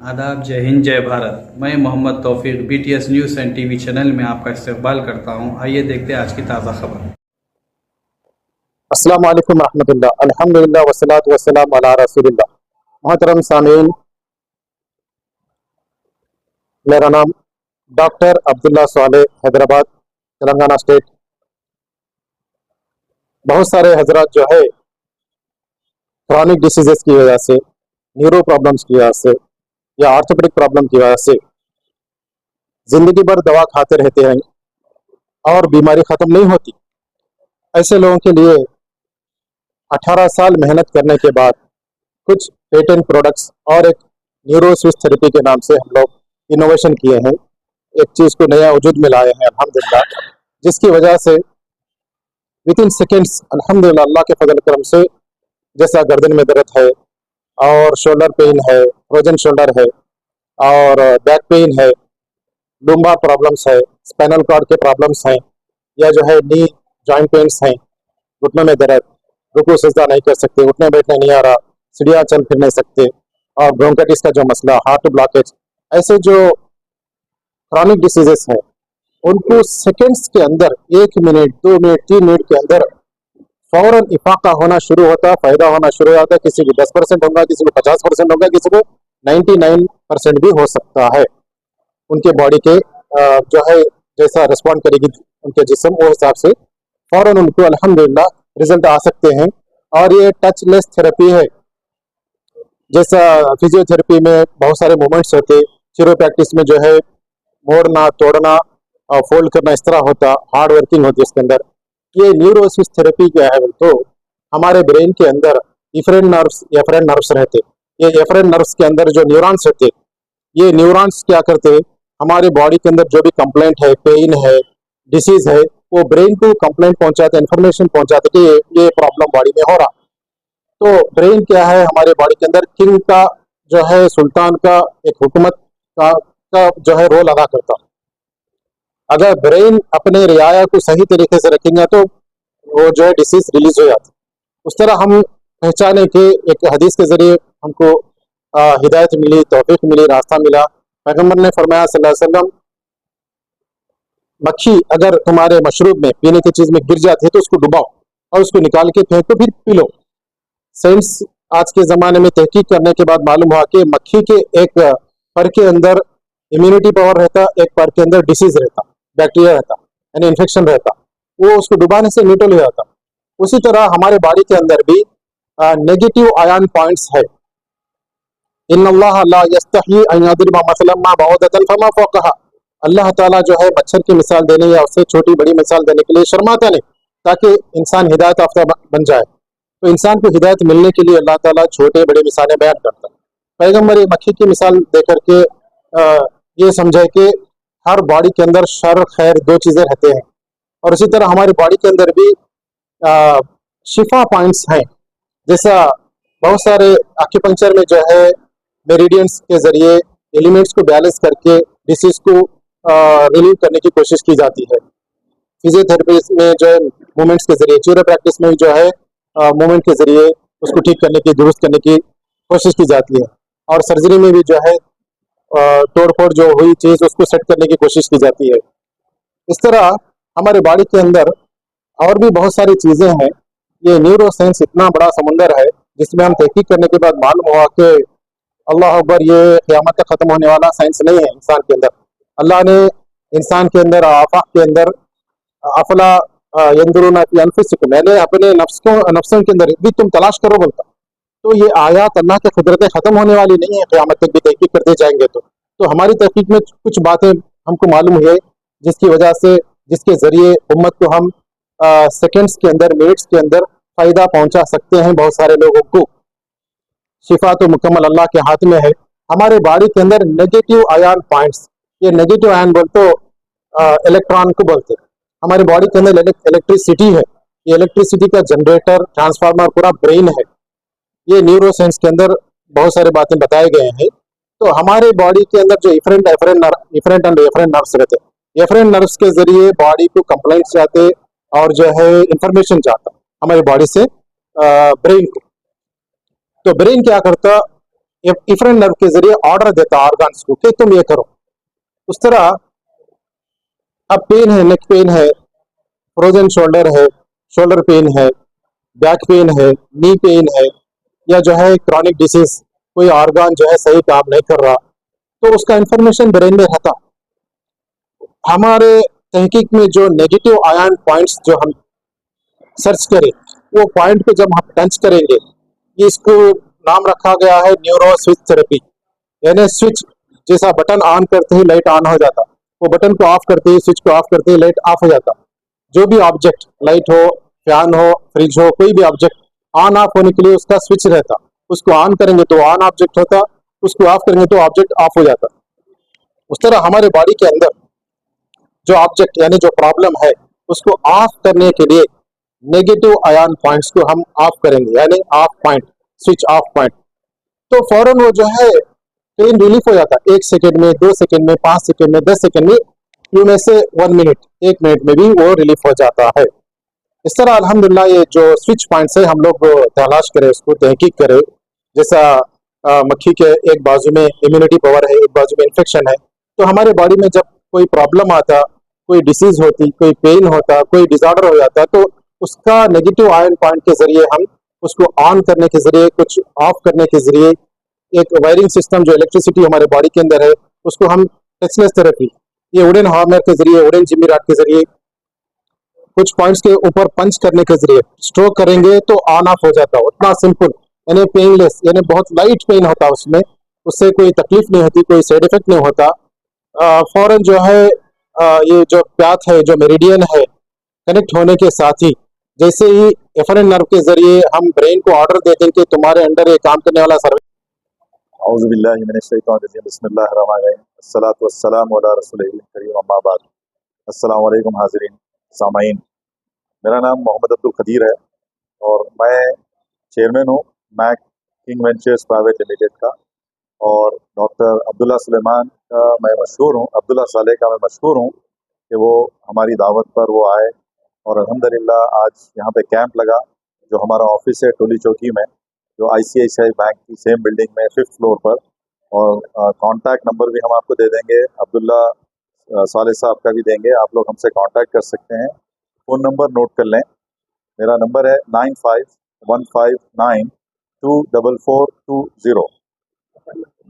आदाब, जय हिंद, जय भारत। मैं मोहम्मद तौफीक BTS news and TV channel में आपका इस्तकबाल करता हूं। आइए देखते हैं आज की ताज़ा खबर। अस्सलाम वालेकुम रहमतुल्लाह। अल्हम्दुलिल्लाह वस्सलातु वस्सलाम अला रसूलिल्लाह। मोहतरम सामीन, मेरा नाम डॉक्टर अब्दुल्ला सालेह, हैदराबाद, तेलंगाना स्टेट। बहुत सारे हजरात जो है क्रॉनिक डिसीजेस की वजह से, न्यूरो प्रॉब्लम्स की वजह से या ऑर्थोपेडिक प्रॉब्लम की वजह से जिंदगी भर दवा खाते रहते हैं और बीमारी खत्म नहीं होती। ऐसे लोगों के लिए 18 साल मेहनत करने के बाद कुछ पेटेंट प्रोडक्ट्स और एक न्यूरो स्विच थेरेपी के नाम से हम लोग इनोवेशन किए हैं, एक चीज़ को नया वजूद में लाए हैं अल्हम्दुलिल्लाह, जिसकी वजह से विद इन सेकेंड्स अल्हम्दुलिल्लाह अल्लाह के फजल करम से, जैसा गर्दन में दर्द है और शोल्डर पेन है, फ्रोजन शोल्डर है और बैक पेन है, लुम्बार प्रॉब्लम्स है, स्पाइनल कॉर्ड के प्रॉब्लम्स हैं, या जो है नी जॉइंट पेन्स हैं, घुटनों में दर्द, रुकू सजदा नहीं कर सकते, उठने बैठने नहीं आ रहा, सीढ़ियाँ चल फिर नहीं सकते, और ब्रोंकाइटिस का जो मसला, हार्ट ब्लॉकेज, ऐसे जो क्रॉनिक डिसीजेस हैं उनको सेकेंड्स के अंदर 1 मिनट 2 मिनट 3 मिनट के अंदर फौरन इफाका होना शुरू होता, फायदा होना शुरू होता है। किसी को 10% होगा, किसी को 50% होगा, किसी को 99% भी हो सकता है। उनके बॉडी के जो है जैसा रिस्पॉन्ड करेगी उनके जिस्म, वो हिसाब से फौरन उनको अल्हम्दुलिल्लाह रिजल्ट आ सकते हैं। और ये टचलेस थेरेपी है। जैसा फिजियोथेरेपी में बहुत सारे मूवमेंट्स होते, चिरोप्रैक्टिस में जो है मोड़ना, तोड़ना और फोल्ड करना, इस तरह होता, हार्ड वर्किंग होती है इसके अंदर। ये न्यूरो स्विच थेरेपी क्या है, तो हमारे ब्रेन के अंदर एफरेंट नर्व्स रहते। ये एफरेंट नर्व्स के अंदर जो न्यूरॉन्स होते, ये न्यूरॉन्स क्या करते, हमारे बॉडी के अंदर जो भी कंप्लेंट है, पेन है, डिसीज है, वो ब्रेन को कंप्लेंट पहुंचाते, इन्फॉर्मेशन पहुंचाते कि ये प्रॉब्लम बॉडी में हो रहा। तो ब्रेन क्या है हमारे बॉडी के अंदर, किंग का जो है, सुल्तान का, एक हुकूमत का जो है रोल अदा करता। अगर ब्रेन अपने रियाया को सही तरीके से रखेंगे तो वो जो है डिसीज रिलीज हो जाती। उस तरह हम पहचाने के एक हदीस के जरिए हमको हिदायत मिली, तौफीक मिली, रास्ता मिला। पैगम्बर ने फरमाया सल्लल्लाहु अलैहि वसल्लम, मक्खी अगर तुम्हारे मशरूब में, पीने की चीज में गिर जाती है तो उसको डुबाओ और उसको निकाल के फेंको, फिर पी लो। साइंस आज के ज़माने में तहकीक करने के बाद मालूम हुआ कि मक्खी के एक पर के अंदर इम्यूनिटी पावर रहता, एक पर के अंदर डिसीज रहता, बैक्टीरिया रहता, यानी इन्फेक्शन रहता, वो उसको डुबाने से न्यूट्रल हो जाता। उसी तरह हमारे बॉडी के अंदर भी नेगेटिव आयन पॉइंट्स है। इन्नल्लाह ला यस्तही अन यदरिबा मसलन मा बऊदतन फमा फौकहा। अल्लाह ताला जो है मच्छर की मिसाल देने या उससे छोटी बड़ी मिसाल देने के लिए शर्माता नहीं, ताकि इंसान हिदायत याफ्ता बन जाए। तो इंसान को हिदायत मिलने के लिए अल्लाह ताला छोटे बड़े मिसालें बयान करता है। पैगम्बर ये मक्खी की मिसाल देकर के ये समझे कि हर बॉडी के अंदर शर खैर दो चीज़ें रहते हैं, और उसी तरह हमारी बॉडी के अंदर भी शिफा पॉइंट्स हैं। जैसा बहुत सारे एक्यूपंक्चर में जो है मेरिडियंस के जरिए एलिमेंट्स को बैलेंस करके डिसीज को रिलीव करने की कोशिश की जाती है। फिजियोथेरेपी में जो है मूवमेंट्स के जरिए, चिरो प्रैक्टिस में जो है मूवमेंट के जरिए उसको ठीक करने की, दुरुस्त करने की कोशिश की जाती है। और सर्जरी में भी जो है तोड़ फोड़ जो हुई चीज़ उसको सेट करने की कोशिश की जाती है। इस तरह हमारे बॉडी के अंदर और भी बहुत सारी चीज़ें हैं। ये न्यूरो साइंस इतना बड़ा समुंदर है जिसमें हम तहकीक करने के बाद मालूम हुआ कि अल्लाह अकबर, ये क़यामत तक ख़त्म होने वाला साइंस नहीं है। इंसान के अंदर अल्लाह ने, इंसान के अंदर, आफाक के अंदर, अफला यंजुरूना फी अनफुसिकुम, मैंने अपने नफ्सों के अंदर भी तुम तलाश करो बोलता। तो ये आयात अल्लाह की कुदरतें ख़त्म होने वाली नहीं है, क़यामत तक भी तहकीक करते जाएंगे। तो हमारी तहकीक में कुछ बातें हमको मालूम है जिसकी वजह से, जिसके ज़रिए उम्मत को हम सेकेंड्स के अंदर, मिनट्स के अंदर फ़ायदा पहुंचा सकते हैं बहुत सारे लोगों को। शिफा तो मुकम्मल अल्लाह के हाथ में है। हमारे बॉडी के अंदर नेगेटिव आयन पॉइंट्स, ये नेगेटिव आयन बोलते इलेक्ट्रॉन को बोलते हैं। हमारी बॉडी के अंदर इलेक्ट्रिसिटी है, ये इलेक्ट्रिसिटी का जनरेटर, ट्रांसफार्मर पूरा ब्रेन है। ये न्यूरो साइंस के अंदर बहुत सारी बातें बताए गए हैं। तो हमारे बॉडी के अंदर जो इफरेंट एंड एफरेंट नर्व्स रहते हैं, एफरेंट नर्व्स के जरिए बॉडी को कंप्लेंट्स जाते और जो है इंफॉर्मेशन जाता हमारी बॉडी से ब्रेन को। तो ब्रेन क्या करता, इफरेंट नर्व के जरिए ऑर्डर देता है ऑर्गन्स को कि तुम ये करो। उस तरह अब पेन है, नेक पेन है, फ्रोजन शोल्डर है, शोल्डर पेन है, बैक पेन है, नी पेन है, या जो है क्रॉनिक डिसीज, कोई ऑर्गन जो है सही काम नहीं कर रहा, तो उसका इंफॉर्मेशन ब्रेन में रहता। हमारे तहकीक में जो नेगेटिव आयन पॉइंट्स जो हम सर्च करें, वो पॉइंट पे जब हम टच करेंगे, ये इसको नाम रखा गया है न्यूरो स्विच थेरेपी। यानी स्विच जैसा बटन ऑन करते ही लाइट ऑन हो जाता, वो बटन को ऑफ करते ही, स्विच को ऑफ करते ही लाइट ऑफ हो जाता। जो भी ऑब्जेक्ट, लाइट हो, फैन हो, फ्रिज हो, कोई भी ऑब्जेक्ट ऑन ऑफ होने के लिए उसका स्विच रहता। उसको ऑन करेंगे तो ऑन ऑब्जेक्ट होता, उसको ऑफ करेंगे तो ऑब्जेक्ट ऑफ हो जाता। उस तरह हमारे बॉडी के अंदर जो ऑब्जेक्ट यानी जो प्रॉब्लम है, उसको ऑफ करने के लिए नेगेटिव आयन पॉइंट्स को हम ऑफ करेंगे, यानी of point, switch off point, तो फौरन वो जो है पेन रिलीफ हो जाता है। 1 सेकेंड में, 2 सेकेंड में, 5 सेकेंड में, 10 सेकेंड में, यू में से 1 मिनट, 1 मिनट में भी वो रिलीफ हो जाता है। इस तरह अल्हम्दुलिल्लाह ये जो स्विच पॉइंट्स है हम लोग तलाश करें, उसको तहकीक करें। जैसा मक्खी के एक बाजू में इम्यूनिटी पावर है, एक बाजू में इन्फेक्शन है, तो हमारे बॉडी में जब कोई प्रॉब्लम आता, कोई डिसीज होती, कोई पेन होता, कोई डिसऑर्डर हो जाता, तो उसका नेगेटिव आयन पॉइंट के जरिए हम उसको ऑन करने के जरिए, कुछ ऑफ करने के जरिए, एक वायरिंग सिस्टम जो इलेक्ट्रिसिटी हमारे बॉडी के अंदर है, उसको हम टचलेस थेरेपी, ये वुडन हार्मर के जरिए, वुडन जिम्मी रॉड के जरिए, कुछ पॉइंट्स के ऊपर पंच करने के जरिए स्ट्रोक करेंगे तो ऑन ऑफ हो जाता है। उतना सिंपल, यानी पेनलेस, यानी बहुत लाइट पेन होता है उसमें, उससे कोई तकलीफ नहीं होती, कोई साइड इफेक्ट नहीं होता। फौरन जो है ये जो प्याथ है, जो मेरिडियन है, कनेक्ट होने के साथ ही जैसे ही एफरेंट नर्व के जरिए हम ब्रेन को ऑर्डर दे दें कि तुम्हारे अंडर ये काम करने वाला सर्विस। औज़ुबिल्लाहि मिनश्शैतानिर्रजीम, बिस्मिल्लाहिर्रहमानिर्रहीम, अस्सलातु वस्सलामु अला रसूलिल करीम, अम्मा बाद। अस्सलामु अलैकुम हाज़िरीन सामाईन। मेरा नाम मोहम्मद अब्दुल क़दीर है और मैं चेयरमैन हूँ Mac King ventures private limited का, और डॉक्टर अब्दुल्ला सुलेमान का मैं मशहूर हूँ, अब्दुल्ला सालेह का मैं मशहूर हूँ कि वो हमारी दावत पर वो आए और अल्हम्दुलिल्लाह आज यहाँ पे कैंप लगा। जो हमारा ऑफिस है टोली चौकी में, जो ICICI बैंक की सेम बिल्डिंग में 5th फ्लोर पर, और कॉन्टैक्ट नंबर भी हम आपको दे देंगे, अब्दुल्ला सालेह साहब का भी देंगे, आप लोग हमसे कांटेक्ट कर सकते हैं। फ़ोन नंबर नोट कर लें, मेरा नंबर है 9515924420,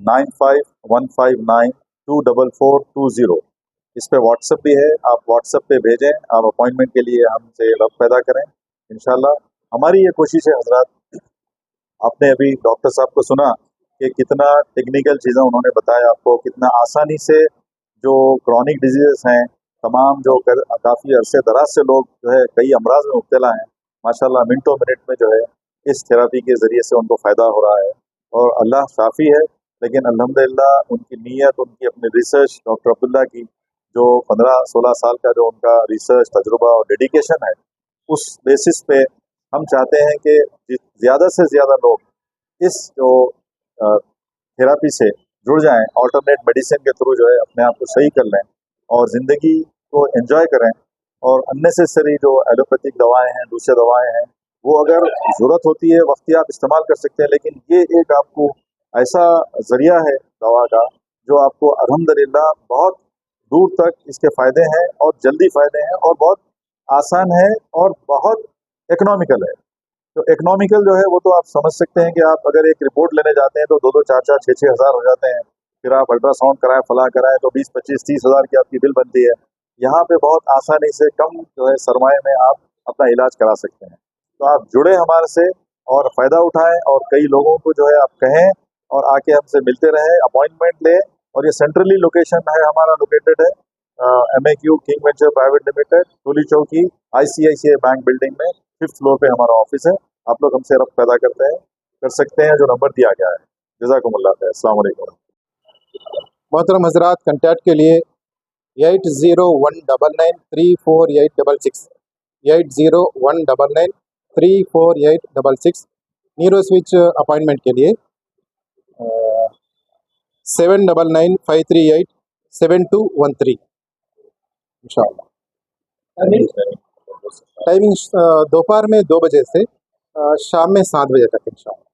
9515924420। इस पे व्हाट्सएप भी है, आप व्हाट्सएप पे भेजें, आप अपॉइंटमेंट के लिए हमसे रब्त पैदा करें इंशाल्लाह। हमारी ये कोशिश है हजरात, आपने अभी डॉक्टर साहब को सुना कि कितना टेक्निकल चीज़ें उन्होंने बताया आपको, कितना आसानी से जो क्रॉनिक डिजीज़ हैं तमाम, जो काफ़ी अरसे दराज से लोग जो है कई अमराज में मुब्तला हैं, माशाल्लाह मिनटों मिनट में जो है इस थेरेपी के ज़रिए से उनको फ़ायदा हो रहा है, और अल्लाह शाफ़ी है। लेकिन अल्हम्दुलिल्लाह उनकी नीयत, उनकी अपनी रिसर्च, डॉक्टर अब्दुल्ला की जो 15-16 साल का जो उनका रिसर्च तजुर्बा और डेडिकेशन है, उस बेसिस पे हम चाहते हैं कि ज़्यादा से ज़्यादा लोग इस जो थेरेपी से जुड़ जाएं, ऑल्टरनेट मेडिसिन के थ्रू जो है अपने आप को सही कर लें और ज़िंदगी को एंजॉय करें। और अननेसेसरी जो एलोपैथिक दवाएं हैं, दूसरे दवाएं हैं, वो अगर ज़रूरत होती है वक्ती आप इस्तेमाल कर सकते हैं, लेकिन ये एक आपको ऐसा ज़रिया है दवा का जो आपको अल्हम्दुलिल्लाह बहुत दूर तक इसके फ़ायदे हैं और जल्दी फ़ायदे हैं और बहुत आसान है और बहुत इकोनॉमिकल है। तो इकोनॉमिकल जो है वो तो आप समझ सकते हैं कि आप अगर एक रिपोर्ट लेने जाते हैं तो 2-2, 4-4, 6-6 हज़ार हो जाते हैं, फिर आप अल्ट्रासाउंड कराएं, फला कराएं तो 20, 25, 30 हज़ार की आपकी बिल बनती है। यहाँ पे बहुत आसानी से कम जो है सरमाए में आप अपना इलाज करा सकते हैं। तो आप जुड़े हमारे से और फ़ायदा उठाएं, और कई लोगों को जो है आप कहें और आके हमसे मिलते रहें, अपॉइंटमेंट लें। और ये सेंट्रली लोकेशन है, हमारा लोकेटेड है MAQ king venture private limited, Toli Chowki, ICICI bank building में 5th फ्लोर पे हमारा ऑफिस है। आप लोग हमसे रब्त पैदा कर सकते हैं, जो नंबर दिया गया है। जज़ाकुमुल्लाह खैर, अस्सलाम वालेकुम। मोहतरम हजरात, कंटैक्ट के लिए 8019934866, 8019934866। नीरो स्विच अपॉइंटमेंट के लिए 7995387213 इंशाअल्लाह। टाइमिंग दोपहर में 2 बजे से शाम में 7 बजे तक इंशाअल्लाह।